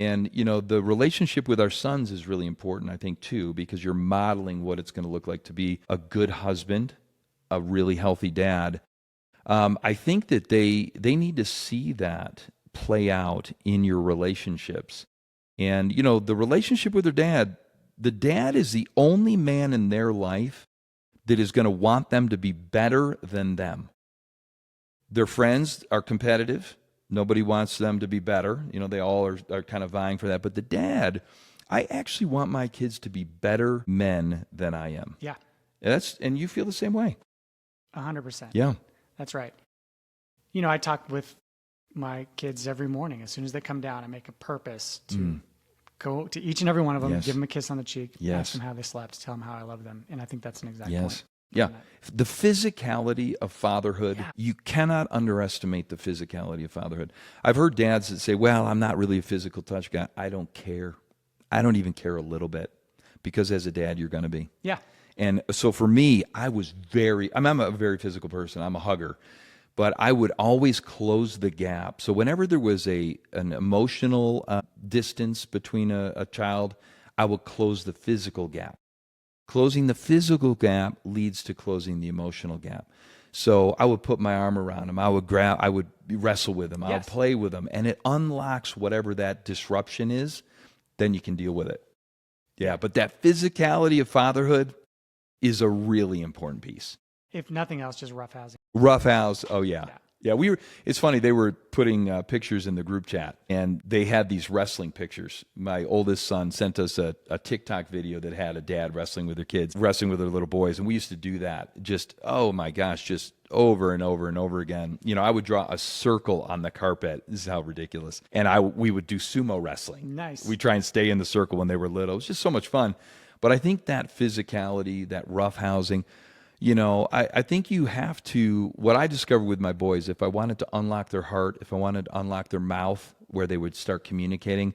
And, the relationship with our sons is really important, I think, too, because you're modeling what it's going to look like to be a good husband, a really healthy dad. I think that they need to see that play out in your relationships. And, the relationship with their dad, the dad is the only man in their life that is going to want them to be better than them. Their friends are competitive. Nobody wants them to be better. They all are kind of vying for that. But the dad, I actually want my kids to be better men than I am. Yeah. And you feel the same way. 100%. Yeah. That's right. I talk with my kids every morning. As soon as they come down, I make a purpose to go to each and every one of them, Yes. give them a kiss on the cheek, Yes. ask them how they slept, tell them how I love them. And I think that's an exact Yes. point. Yeah. The physicality of fatherhood, you cannot underestimate the physicality of fatherhood. I've heard dads that say, well, I'm not really a physical touch guy. I don't care. I don't even care a little bit, because as a dad, you're going to be. Yeah. And so for me, I'm a very physical person. I'm a hugger. But I would always close the gap. So whenever there was an emotional distance between a child, I would close the physical gap. Closing the physical gap leads to closing the emotional gap. So I would put my arm around him. I would wrestle with him. I would play with him. And it unlocks whatever that disruption is. Then you can deal with it. Yeah, but that physicality of fatherhood is a really important piece. If nothing else, just roughhousing. Roughhouse. Oh, yeah. Yeah, it's funny, they were putting pictures in the group chat, and they had these wrestling pictures. My oldest son sent us a TikTok video that had a dad wrestling with their kids, wrestling with their little boys, and we used to do that. Just, oh my gosh, just over and over and over again. I would draw a circle on the carpet. This is how ridiculous. And we would do sumo wrestling. Nice. We try and stay in the circle when they were little. It was just so much fun. But I think that physicality, that roughhousing, I think you have to, what I discovered with my boys, if I wanted to unlock their heart, if I wanted to unlock their mouth where they would start communicating,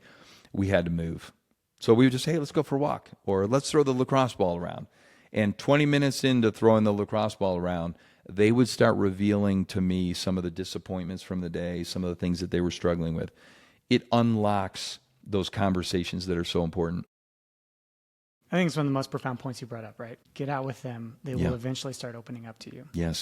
we had to move. So we would just, hey, let's go for a walk, or let's throw the lacrosse ball around. And 20 minutes into throwing the lacrosse ball around, they would start revealing to me some of the disappointments from the day, some of the things that they were struggling with. It unlocks those conversations that are so important. I think it's one of the most profound points you brought up, right? Get out with them. They will eventually start opening up to you. Yes.